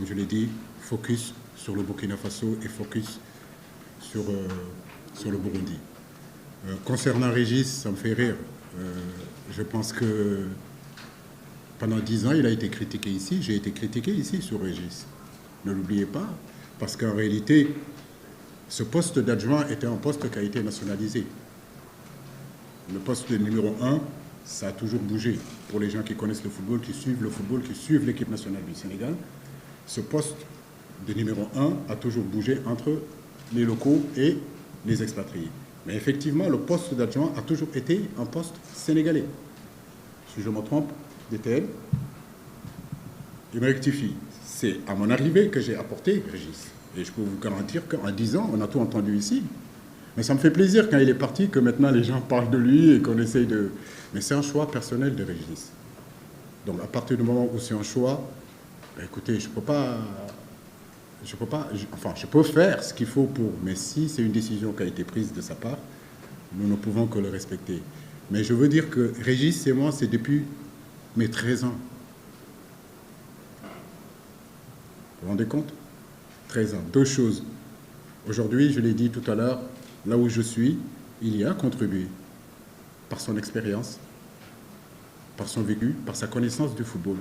comme je l'ai dit, focus sur le Burkina Faso et focus sur le Burundi. Concernant Régis, ça me fait rire. Je pense que pendant 10 ans, il a été critiqué ici. J'ai été critiqué ici sur Régis. Ne l'oubliez pas, parce qu'en réalité, ce poste d'adjoint était un poste qui a été nationalisé. Le poste de numéro 1, ça a toujours bougé. Pour les gens qui connaissent le football, qui suivent l'équipe nationale du Sénégal, ce poste de numéro 1 a toujours bougé entre les locaux et les expatriés. Mais effectivement, le poste d'adjoint a toujours été un poste sénégalais. Si je me trompe, DTL, il me rectifie. C'est à mon arrivée que j'ai apporté Régis. Et je peux vous garantir qu'en 10 ans, on a tout entendu ici. Mais ça me fait plaisir quand il est parti, que maintenant les gens parlent de lui et qu'on essaye de... Mais c'est un choix personnel de Régis. Donc à partir du moment où c'est un choix, ben écoutez, je peux faire ce qu'il faut pour... Mais si c'est une décision qui a été prise de sa part, nous ne pouvons que le respecter. Mais je veux dire que Régis et moi, c'est depuis mes 13 ans. Vous vous rendez compte? 13 ans. Deux choses. Aujourd'hui, je l'ai dit tout à l'heure, là où je suis, il y a contribué par son expérience, par son vécu, par sa connaissance du football.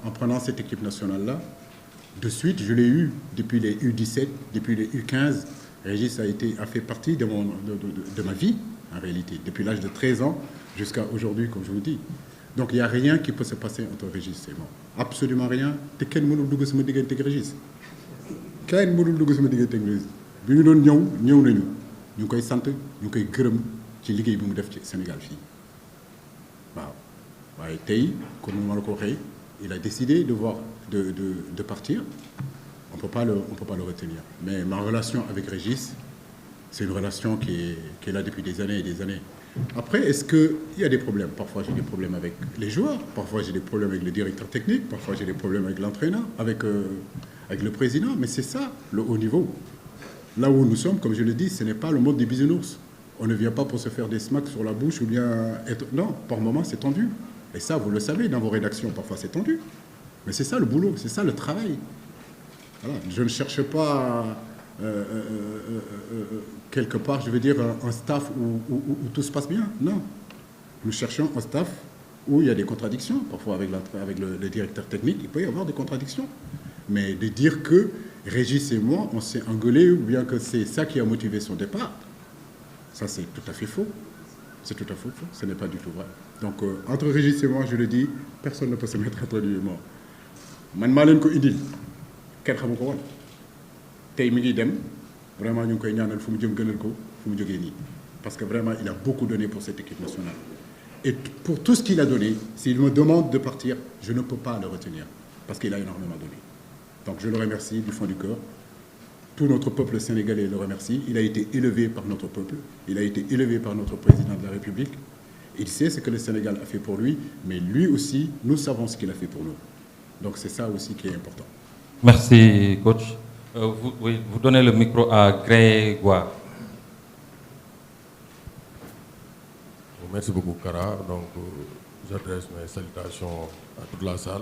En prenant cette équipe nationale-là, de suite, je l'ai eu depuis les U17, depuis les U15. Régis a fait partie de ma vie, en réalité, depuis l'âge de 13 ans jusqu'à aujourd'hui, comme je vous dis. Donc il n'y a rien qui peut se passer entre Régis et moi. Absolument rien. Te kenn mënul dugg sama diggante ak Régis. Kenn mënul dugg sama diggante ak Régis. Bi ñu doon ñëw nañu. Ñu koy sant, ñu koy gërëm ci liggéey bi mu def ci Sénégal fii. Waaw. Waaye tey, comme ma la ko waxee, il a décidé de partir. On ne peut pas le retenir. Mais ma relation avec Régis, c'est une relation qui est là depuis des années et des années. Après, est-ce qu'il y a des problèmes? Parfois, j'ai des problèmes avec les joueurs. Parfois, j'ai des problèmes avec le directeur technique. Parfois, j'ai des problèmes avec l'entraîneur, avec le président. Mais c'est ça, le haut niveau. Là où nous sommes, comme je le dis, ce n'est pas le mode des bisounours. On ne vient pas pour se faire des smacks sur la bouche ou bien être... Non, par moments, c'est tendu. Et ça, vous le savez, dans vos rédactions, parfois, c'est tendu. Mais c'est ça le boulot, c'est ça le travail. Voilà. Je ne cherche pas... quelque part, je veux dire, un staff où tout se passe bien. Non. Nous cherchons un staff où il y a des contradictions. Parfois, avec le directeur technique, il peut y avoir des contradictions. Mais de dire que Régis et moi, on s'est engueulés, ou bien que c'est ça qui a motivé son départ, ça c'est tout à fait faux. C'est tout à fait faux. Ce n'est pas du tout vrai. Donc, entre Régis et moi, je le dis, personne ne peut se mettre entre lui et moi. Man maa leen ko indil kenn xamu ko woon tey mi ngi dem vraiment ñu ngi koy ñaanal fu mu jëm gënal ko fu mu jógee nii parce que vraiment il a beaucoup donné pour cette équipe nationale et pour tout ce qu'il a donné, s'il me demande de partir, je ne peux pas le retenir parce qu'il a énormément donné. Donc je le remercie du fond du cœur. Tout notre peuple sénégalais le remercie. Il a été élevé par notre peuple, il a été élevé par notre président de la République. Il sait ce que le Sénégal a fait pour lui, mais lui aussi, nous savons ce qu'il a fait pour nous. Donc c'est ça aussi qui est important. Merci, coach. Vous donnez le micro à Grégoire. Merci beaucoup, Kara. Donc, j'adresse mes salutations à toute la salle.